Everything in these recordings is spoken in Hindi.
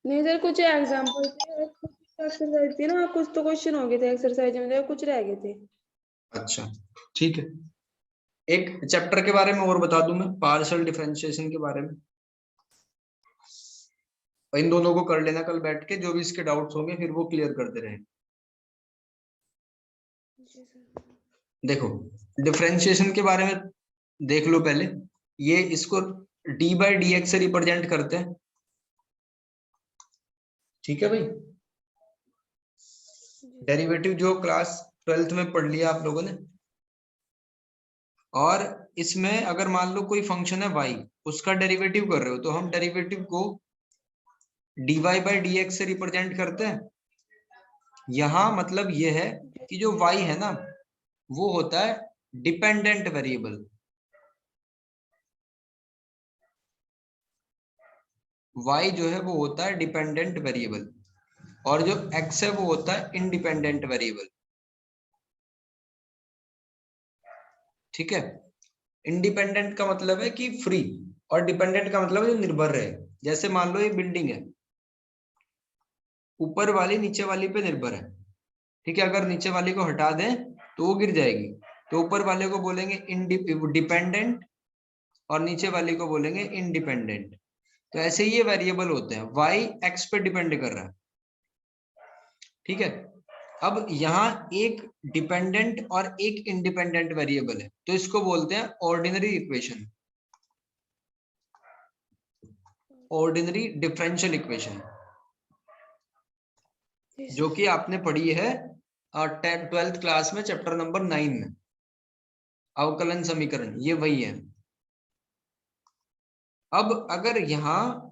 नहीं सर, कुछ एग्जांपल थे, एक्सरसाइज थी ना, कुछ तो क्वेश्चन हो गए थे एक्सरसाइज में, कुछ रह गए थे। अच्छा ठीक है, एक चैप्टर के बारे में और बता दूं मैं, पार्शियल डिफरेंशिएशन के बारे में। इन दोनों को कर लेना कल बैठ के, जो भी इसके डाउट्स होंगे फिर वो क्लियर करते रहेंगे। देखो डिफरेंशिएशन के बारे में देख लो पहले, ये इसको डी बाई डी एक्स से रिप्रेजेंट करते हैं, ठीक है भाई। डेरिवेटिव जो क्लास 12th में पढ़ लिया आप लोगों ने। और इसमें अगर मान लो कोई फंक्शन है y, उसका डेरिवेटिव कर रहे हो तो हम डेरिवेटिव को dy बाई डी एक्स से रिप्रेजेंट करते हैं। यहां मतलब ये है कि जो y है ना वो होता है डिपेंडेंट वेरिएबल, y जो है वो होता है डिपेंडेंट वेरिएबल, और जो x है वो होता है इंडिपेंडेंट वेरिएबल, ठीक है। इंडिपेंडेंट का मतलब है कि फ्री, और डिपेंडेंट का मतलब है जो निर्भर रहे। जैसे मान लो ये बिल्डिंग है, ऊपर वाली नीचे वाली पे निर्भर है, ठीक है। अगर नीचे वाली को हटा दें तो वो गिर जाएगी, तो ऊपर वाले को बोलेंगे डिपेंडेंट और नीचे वाली को बोलेंगे इंडिपेंडेंट। तो ऐसे ही ये वेरिएबल होते हैं, y x पे डिपेंड कर रहा है, ठीक है। अब यहाँ एक डिपेंडेंट और एक इंडिपेंडेंट वेरिएबल है, तो इसको बोलते हैं ordinary equation, ordinary differential equation, जो कि आपने पढ़ी है 12th क्लास में चैप्टर नंबर 9 में, अवकलन समीकरण, ये वही है। अब अगर यहाँ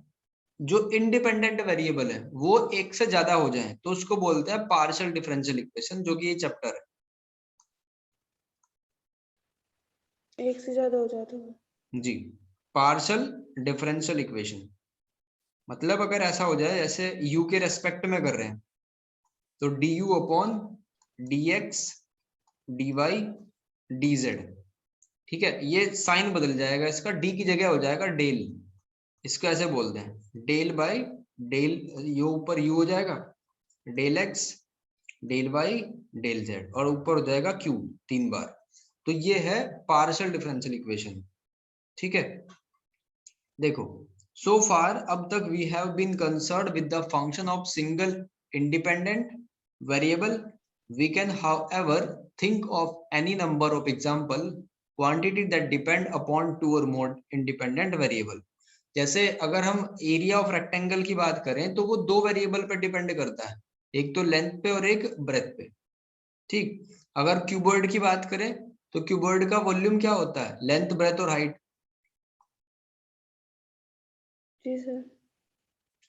जो इंडिपेंडेंट वेरिएबल है वो एक से ज्यादा हो जाए तो उसको बोलते हैं पार्शियल डिफरेंशियल इक्वेशन, जो कि ये चैप्टर है। एक से ज्यादा हो जाता है जी, पार्शियल डिफरेंशियल इक्वेशन मतलब अगर ऐसा हो जाए जैसे u के रेस्पेक्ट में कर रहे हैं तो du upon dx dy dz, ठीक है। ये साइन बदल जाएगा, इसका d की जगह हो जाएगा डेल, इसको ऐसे बोलते हैं डेल बाय डेल, ये ऊपर u हो जाएगा, del x del y del z, और ऊपर हो जाएगा q 3 बार। तो ये है पार्शियल डिफरेंशियल इक्वेशन, ठीक है। देखो सो फार अब तक we have been concerned with the function of single independent variable. We can however think of any number of example quantity that depend upon two or more independent variable। जैसे अगर हम एरिया ऑफ रेक्टेंगल की बात करें तो वो दो वेरिएबल पे डिपेंड करता है, एक तो लेंथ पे और एक ब्रेथ पे, ठीक। अगर क्यूबॉइड की बात करें तो क्यूबॉइड का वॉल्यूम क्या होता है, लेंथ ब्रेथ और हाइट, जी सर।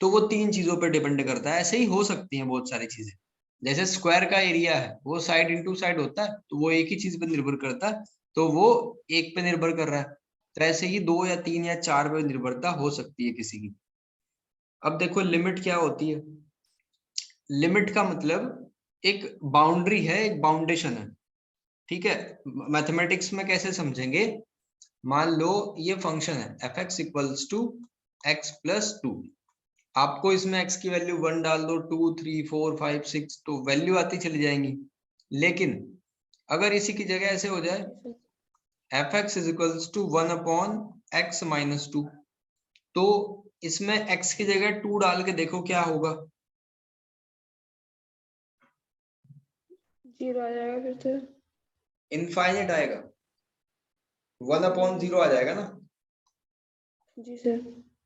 तो वो तीन चीजों पर डिपेंड करता है। ऐसे ही हो सकती हैं बहुत सारी चीजें, जैसे स्क्वायर का एरिया है वो साइड इंटू साइड होता है तो वो एक ही चीज पे निर्भर करता है, तो वो एक पे निर्भर कर रहा है। तो ऐसे ही दो या तीन या चार पे निर्भरता हो सकती है किसी की। अब देखो लिमिट क्या होती है, लिमिट का मतलब एक बाउंड्री है, एक बाउंडेशन है, ठीक है। मैथमेटिक्स में कैसे समझेंगे, मान लो ये फंक्शन है f x equals to x plus two, आपको इसमें x की वैल्यू 1 डाल दो, 2 3 4 5 6 तो वैल्यू आती चली जाएंगी। लेकिन अगर इसी की जगह ऐसे हो जाए f x is equals to 1 upon x minus two, तो इसमें x की जगह 2 डाल के देखो क्या होगा, जीरो आ जाएगा फिर तो। इनफाइनाइट आएगा, 1 अपॉन जीरो आ जाएगा ना। जी सर।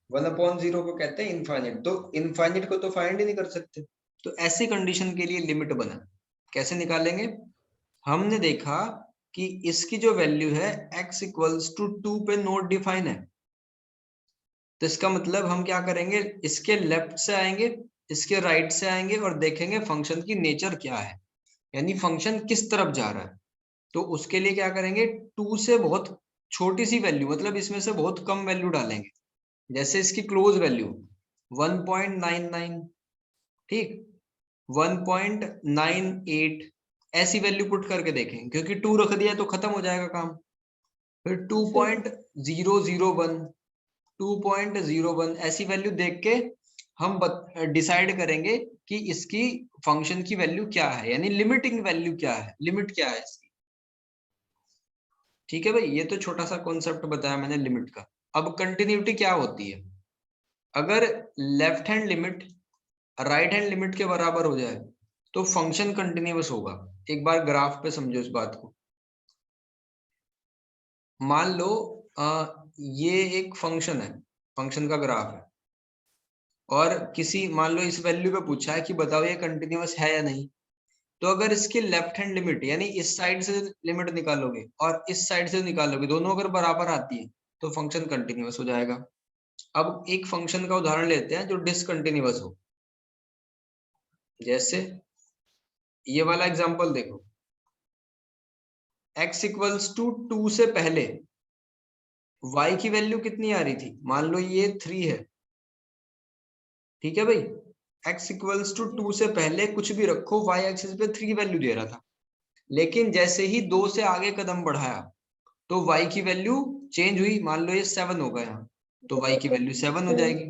1 अपॉन जीरो को कहते हैं इनफाइनाइट, तो इनफाइनाइट को तो फाइंड ही नहीं कर सकते। तो ऐसी कंडीशन के लिए लिमिट बना, कैसे निकालेंगे, हमने देखा कि इसकी जो वैल्यू है x इक्वल्स टू 2 पे नॉट डिफाइन है, तो इसका मतलब हम क्या करेंगे, इसके लेफ्ट से आएंगे, इसके राइट से आएंगे और देखेंगे फंक्शन की नेचर क्या है, यानी फंक्शन किस तरफ जा रहा है। तो उसके लिए क्या करेंगे, 2 से बहुत छोटी सी वैल्यू, मतलब इसमें से बहुत कम वैल्यू डालेंगे, जैसे इसकी क्लोज वैल्यू 1.99, ठीक, 1.98, ऐसी वैल्यू पुट करके देखें, क्योंकि 2 रख दिया तो खत्म हो जाएगा काम। फिर 2.001, 2.01 ऐसी वैल्यू देख के हम डिसाइड करेंगे कि इसकी फंक्शन की वैल्यू क्या है, यानी लिमिटिंग वैल्यू क्या है, लिमिट क्या है इसकी। ठीक है भाई, ये तो छोटा सा कॉन्सेप्ट बताया मैंने लिमिट का। अब कंटिन्यूटी क्या होती है? अगर left hand limit right hand limit के बराबर हो जाए तो फंक्शन कंटिन्यूअस होगा। एक बार ग्राफ पे समझो इस बात को। मान लो ये एक फंक्शन है, फंक्शन का ग्राफ है, और किसी मान लो इस वैल्यू पे पूछा है कि बताओ ये कंटिन्यूअस है या नहीं। तो अगर इसकी लेफ्ट हैंड लिमिट यानी इस साइड से लिमिट निकालोगे और इस साइड से निकालोगे, दोनों अगर बराबर आती है तो फंक्शन कंटिन्यूअस हो जाएगा। अब एक फंक्शन का उदाहरण लेते हैं जो डिसकंटिन्यूअस हो। जैसे ये वाला एग्जांपल देखो, x इक्वल्स टू 2 से पहले y की वैल्यू कितनी आ रही थी? मान लो ये 3 है, ठीक है भाई। x इक्वल्स टू 2 से पहले कुछ भी रखो, y एक्सिस पे 3 वैल्यू दे रहा था। लेकिन जैसे ही 2 से आगे कदम बढ़ाया तो y की वैल्यू चेंज हुई, मान लो ये 7 होगा यहाँ, तो y की वैल्यू 7 हो जाएगी।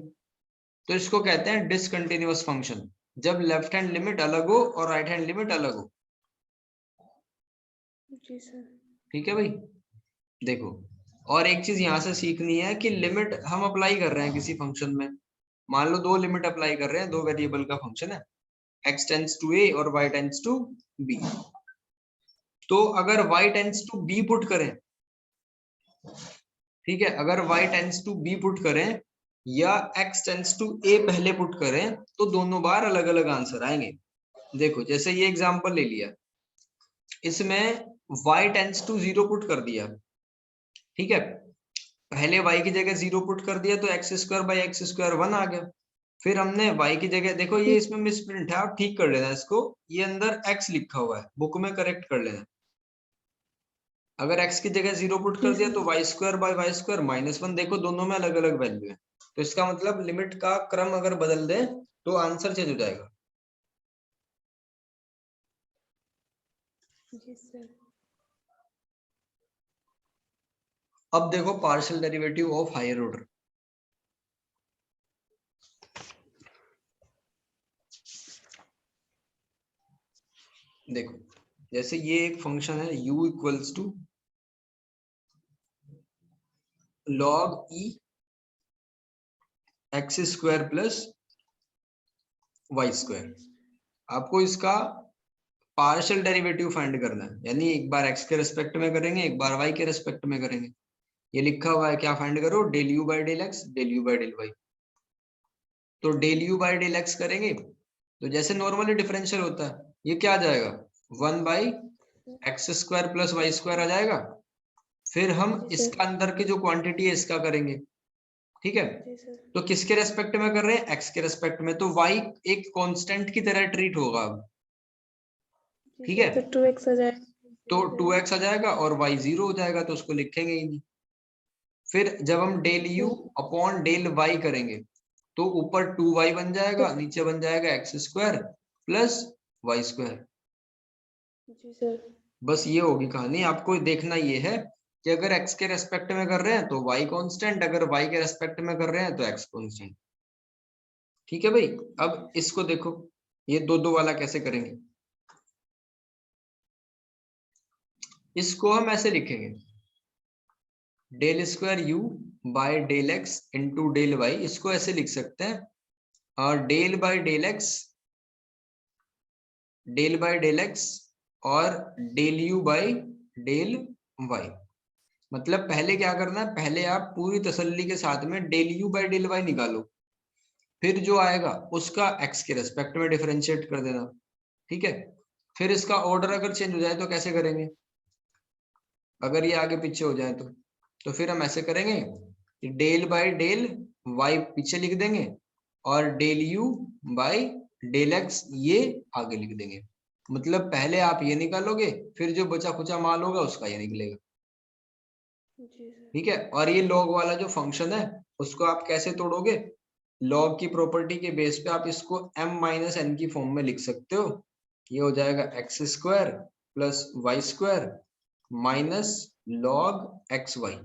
तो इसको कहते हैं डिसकंटिन्यूअस फंक्शन, जब लेफ्ट हैंड लिमिट अलग हो और राइट हैंड लिमिट अलग हो। जी सर। ठीक है भाई, देखो और एक चीज यहाँ से सीखनी है कि लिमिट हम अप्लाई कर रहे हैं किसी फंक्शन में। मान लो दो लिमिट अप्लाई कर रहे हैं, दो वेरिएबल का फंक्शन है, x टेंड्स टू a और y टेंड्स टू b। तो अगर y tends to b put करें, ठीक है, अगर y tends to b put करें या x टेंड्स टू a पहले पुट करें तो दोनों बार अलग अलग आंसर आएंगे। देखो जैसे ये एग्जांपल ले लिया, इसमें y टेंड्स टू 0 पुट कर दिया, ठीक है, पहले y की जगह 0 पुट कर दिया तो x square by x square 1 आ गया। फिर हमने y की जगह, देखो ये इसमें मिसप्रिंट है, आप ठीक कर लेना इसको, ये अंदर x लिखा हुआ है, बुक में करेक्ट कर लेना। अगर x की जगह 0 पुट कर दिया तो y square by y square -1। देखो दोनों में अलग अलग वैल्यू है, तो इसका मतलब लिमिट का क्रम अगर बदल दे तो आंसर चेंज हो जाएगा। जी सर। अब देखो partial derivative of higher order. देखो जैसे ये एक फंक्शन है u equals to log e x square plus y square. आपको इसका पार्शियल डेरिवेटिव फाइंड करना है, यानी एक बार x के रेस्पेक्ट में करेंगे, एक बार y के रेस्पेक्ट में करेंगे। ये लिखा हुआ है, क्या फाइंड करो, del u by del x, del u by del y. तो del u by del x करेंगे तो जैसे नॉर्मली डिफरेंशियल होता है, ये क्या आ जाएगा, 1 by x square plus y square आ जाएगा। फिर हम इसका अंदर की जो क्वांटिटी है इसका करेंगे, ठीक है। तो किसके रेस्पेक्ट में कर रहे हैं, एक्स के रेस्पेक्ट में, तो y एक कांस्टेंट की तरह ट्रीट होगा अब, ठीक है। तो 2x आ जाएगा, तो 2x आ जाएगा और y 0 हो जाएगा, तो उसको लिखेंगे ही नहीं। फिर जब हम del u upon del y करेंगे तो ऊपर 2y बन जाएगा, नीचे बन जाएगा x square plus y square. जी सर। बस ये होगी कहानी। आपको देखना ये है कि अगर x के रेस्पेक्ट में कर रहे हैं तो y कांस्टेंट, अगर y के रेस्पेक्ट में कर रहे हैं तो x कांस्टेंट। ठीक है भाई, अब इसको देखो, ये दो दो वाला कैसे करेंगे। इसको हम ऐसे लिखेंगे, del square u by del x into del y। इसको ऐसे लिख सकते हैं, और del by del x, del by del x और del u by del y। मतलब पहले क्या करना है, पहले आप पूरी तसल्ली के साथ में del u by del y निकालो, फिर जो आएगा उसका x के रेस्पेक्ट में डिफरेंशिएट कर देना, ठीक है। फिर इसका ऑर्डर अगर चेंज हो जाए तो कैसे करेंगे, अगर ये आगे पीछे हो जाए तो फिर हम ऐसे करेंगे कि डेल बाय डेल y पीछे लिख देंगे और del u by del x ये आगे लिख देंगे। मतलब पहले आप ये निकालोगे, फिर जो बचा खुचा माल होगा उसका ये निकलेगा, ठीक है। और ये लॉग वाला जो फंक्शन है उसको आप कैसे तोड़ोगे, लॉग की प्रॉपर्टी के बेस पे आप इसको m माइनस n की फॉर्म में लिख सकते हो। ये हो जाएगा x square plus y square minus log x y.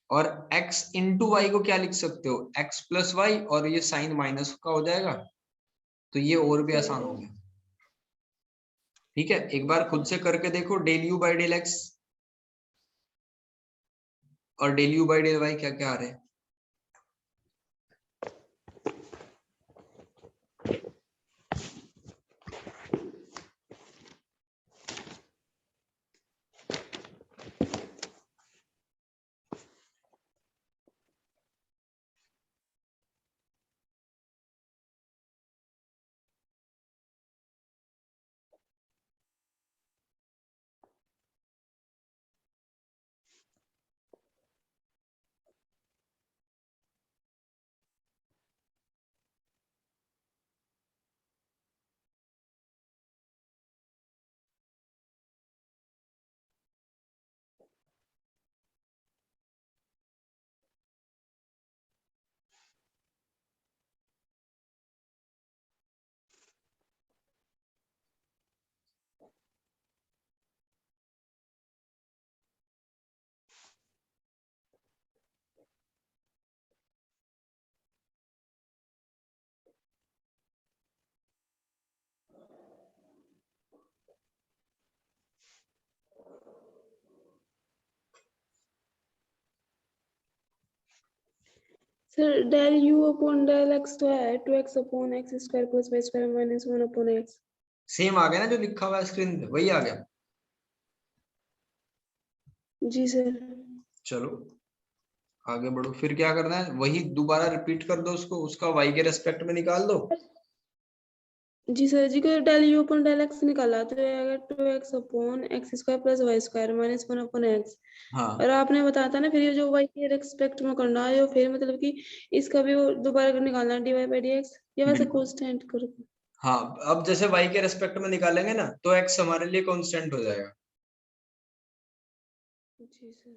और x इंटू वाई को क्या लिख सकते हो, x प्लस वाई, और ये साइन माइनस का हो जाएगा, तो ये और भी आसान हो गया। ठीक है, एक बार खुद से करके देखो, del u by del x और del u by del y क्या क्या आ रहे हैं। Sir del u upon del x तो है 2x upon x square plus y square minus 1 upon x. Same आ गया ना जो लिखा हुआ है स्क्रीन पे, वही आ गया। जी सर। चलो आगे बढ़ो, फिर क्या करना है, वही दोबारा रिपीट कर दो उसको, उसका वाई के रेस्पेक्ट में निकाल दो। जी सर जी को del u upon del x निकाला तो ये आएगा 2x upon x square plus y square minus 1 upon x. हाँ और आपने बताया था ना फिर ये जो y के रेस्पेक्ट में करना है, और फिर मतलब कि इसका भी वो दोबारा निकालना है dy बाई dx, ये वैसे बिल्कुल। कांस्टेंट करो। हाँ, अब जैसे वाई के रेस्पेक्ट में निकालेंगे ना, तो एक्स हमारे लिए कांस्टेंट हो जाएगा। जी सर।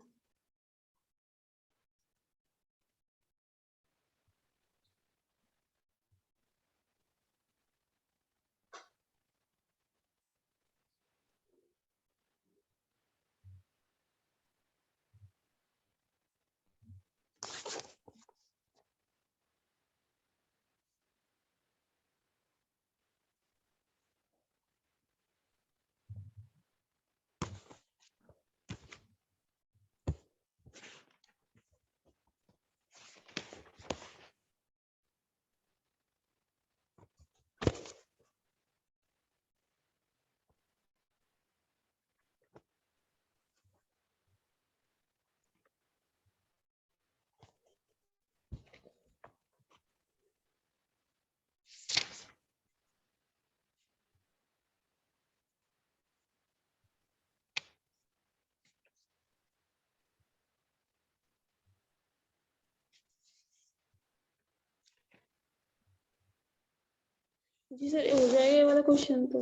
जी सर ये हो जाएगा ये वाला क्वेश्चन तो।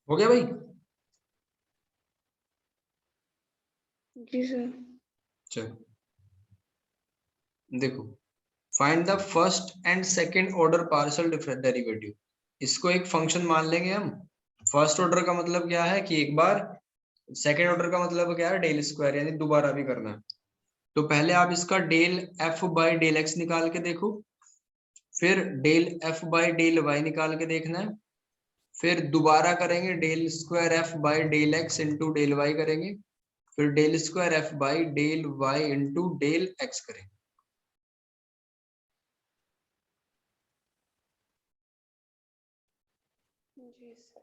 हो गया भाई। जी सर। चलो देखो, find the first and second order partial derivative. इसको एक फंक्शन मान लेंगे हम। फर्स्ट ऑर्डर का मतलब क्या है कि एक बार, सेकंड ऑर्डर का मतलब क्या है, डेल स्क्वायर, यानी दोबारा भी करना है। तो पहले आप इसका del f by del x निकाल के देखो, फिर del f by del y निकाल के देखना है, फिर दोबारा करेंगे del square f by del x into del y करेंगे, फिर del square f by del y into del x करेंगे। जी सर।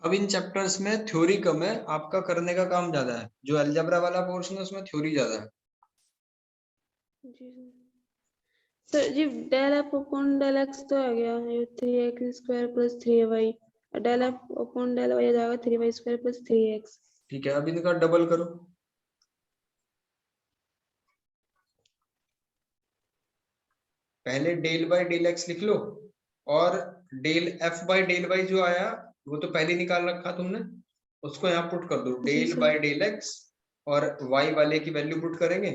अब इन चैप्टर्स में थ्योरी कम है, आपका करने का काम ज्यादा है। जो अलजेब्रा वाला पोर्शन है उसमें थ्योरी ज्यादा है। जी सर जी, del f upon del x तो आ गया, ये 3x² + 3y, del f upon del y आ जाएगा 3y² + 3x। ठीक है, अब इनका डबल करो। पहले डेल बाय डेल एक्स लिख लो, और del f by del y जो आया वो तो पहले निकाल रखा तुमने, उसको यहाँ पुट कर दो, जी del sir. By del x, और वाई वाले की वैल्यू पुट करेंगे।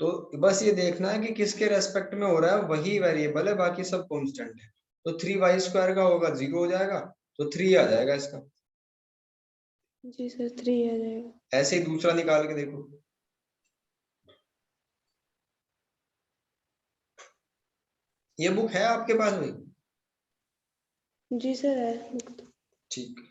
तो बस ये देखना है कि किसके रेस्पेक्ट में हो रहा है, वही वेरिएबल है, बाकी सब कांस्टेंट है। तो 3y² का होगा 0 हो जाएगा, तो 3 आ जाएगा इसका। जी सर, 3 आ जाएगा। ऐसे ही दूसरा निकाल के देखो। ये बुक है आपके पास भाई? जी सर है। ठीक।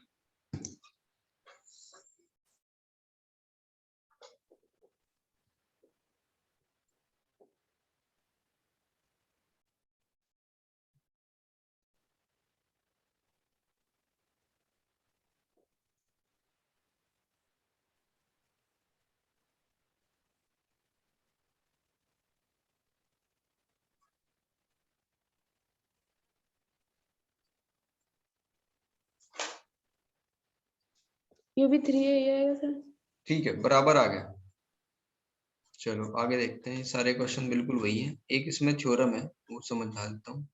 ये भी 3 ही आएगा सर। ठीक है, बराबर आ गया। चलो आगे देखते हैं। सारे क्वेश्चन बिल्कुल वही है, एक इसमें थ्योरम है वो समझा देता हूँ।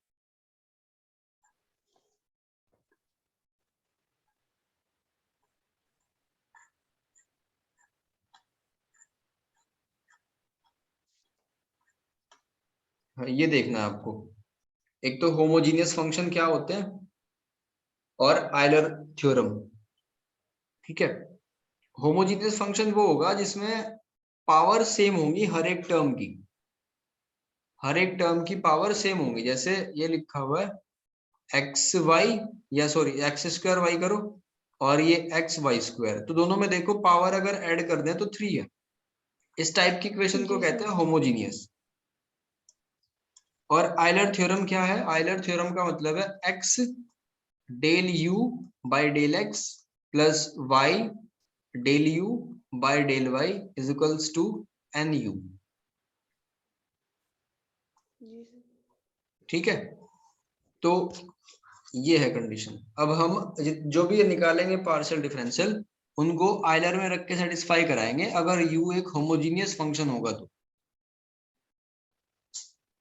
हाँ, ये देखना है आपको। एक तो होमोजीनियस फंक्शन क्या होते हैं, और आयलर थ्योरम। ठीक है, होमोजीनियस फंक्शन वो होगा जिसमें पावर सेम होंगी हर एक टर्म की, हर एक टर्म की पावर सेम होंगी। जैसे ये लिखा हुआ है एक्स वाई, या सॉरी x² y करो, और ये xy², तो दोनों में देखो पावर अगर ऐड कर दें तो 3 है। इस टाइप की इक्वेशन को जी कहते सर। हैं होमोजीनियस। और आयलर थ्योरम क्या है? आयलर थ्योरम का मतलब है x del u by del x plus y del u by del y is equals to nu। जी सर। ठीक है, तो ये है कंडीशन। अब हम जो भी निकालेंगे पार्शियल डिफरेंशियल, उनको आयलर में रख के सेटिस्फाई कराएंगे, अगर u एक होमोजीनियस फंक्शन होगा तो।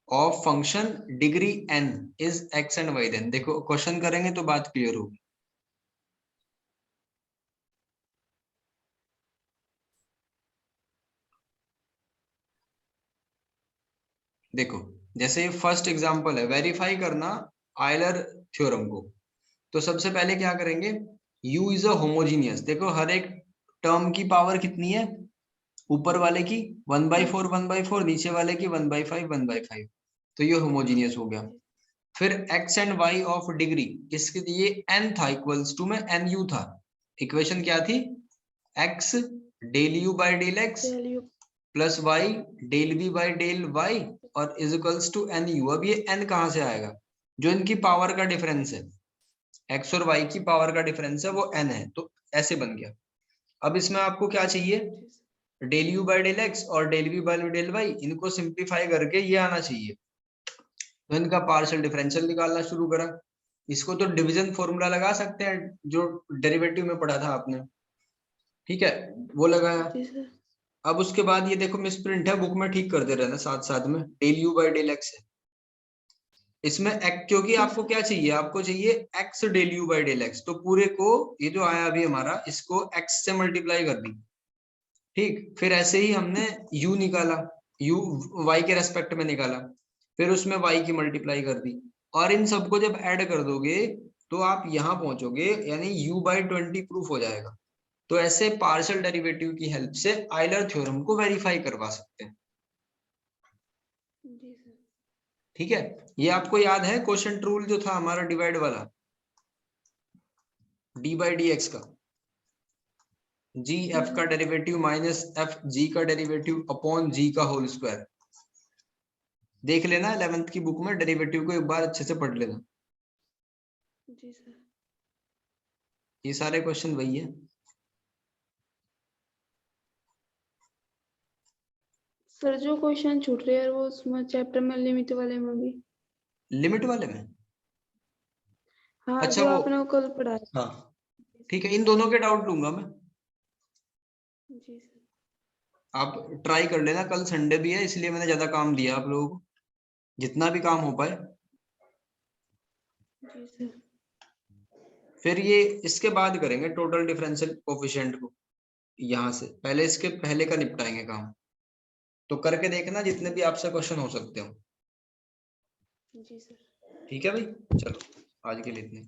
Of function degree n is x and y, then देखो क्वेश्चन करेंगे तो बात क्लियर होगी। देखो, जैसे फर्स्ट एग्जांपल है, वेरीफाई करना आयलर थ्योरम को। तो सबसे पहले क्या करेंगे, u इज अ होमोजीनियस। देखो हर एक टर्म की पावर कितनी है, ऊपर वाले की 1/4 1/4, नीचे वाले की 1/5 1/5, तो ये होमोजीनियस हो गया। फिर x and y of degree, इसके लिए n था, इक्वल्स टू में nu था। इक्वेशन क्या थी, x del u by del x value. Plus y del v by del y, और इज इक्वल्स टू nu। अब ये n कहाँ से आएगा, जो इनकी पावर का डिफरेंस है, x और y की पावर का डिफरेंस है वो n है, तो ऐसे बन गया। अब इसमें आपको क्या चाहिए, del u by del x और del v by del y, इनको सिंप्लीफाई करके ये आना चाहिए। तो इनका पार्शियल डिफरेंशियल निकालना शुरू करा। इसको तो डिवीजन फॉर्मूला लगा सकते हैं, जो डेरिवेटिव में पढ़ा था आपने। ठीक है, वो लगाया। जी सर। अब उसके बाद ये देखो मिसप्रिंट है, बुक में ठीक करते रहना साथ साथ में, del u by del x है इसमें क्योंकि जी आपको सर। क्या चाहिए, आपको चाहिए x del u by del x, तो पूरे को ये जो आया अभी हमारा, इसको x से मल्टीप्लाई कर दी। ठीक, फिर ऐसे ही हमने u निकाला, u y के रेस्पेक्ट में निकाला, फिर उसमें y की मल्टीप्लाई कर दी, और इन सबको जब ऐड कर दोगे तो आप यहाँ पहुंचोगे, यानी u/20 प्रूफ हो जाएगा। तो ऐसे पार्शियल डेरिवेटिव की हेल्प से आयलर थ्योरम को वेरीफाई करवा सकते हैं। जी सर। ठीक है, ये आपको याद है क्वोशिएंट रूल जो था हमारा डिवाइड वाला, d/dx का, जी एफ का डेरिवेटिव माइनस एफ जी का डेरिवेटिव अपॉन जी का होल स्क्वायर। देख लेना 11th की बुक में, डेरिवेटिव को एक बार अच्छे से पढ़ लेना। जी सर। ये सारे क्वेश्चन वही है। सर जो क्वेश्चन छूट रहे हैं वो उसमें चैप्टर में लिमिट वाले में भी। लिमिट वाले में? हाँ अच्छा जो वो, आपने वो कल पढ़ाया। हाँ ठीक है, इन दोनों के डाउट लूंगा मैं। जी सर। आप ट्राई कर लेना, कल संडे भी है इसलिए मैंने ज्यादा काम दिया आप लोगों को, जितना भी काम हो पाए। जी सर। फिर ये इसके बाद करेंगे टोटल डिफरेंशियल कोफिशिएंट को, यहाँ से पहले इसके पहले का निपटाएंगे काम। तो करके देखना जितने भी आपसे क्वेश्चन हो सकते हो। जी सर। ठीक है भाई, चलो आज के लिए इतने।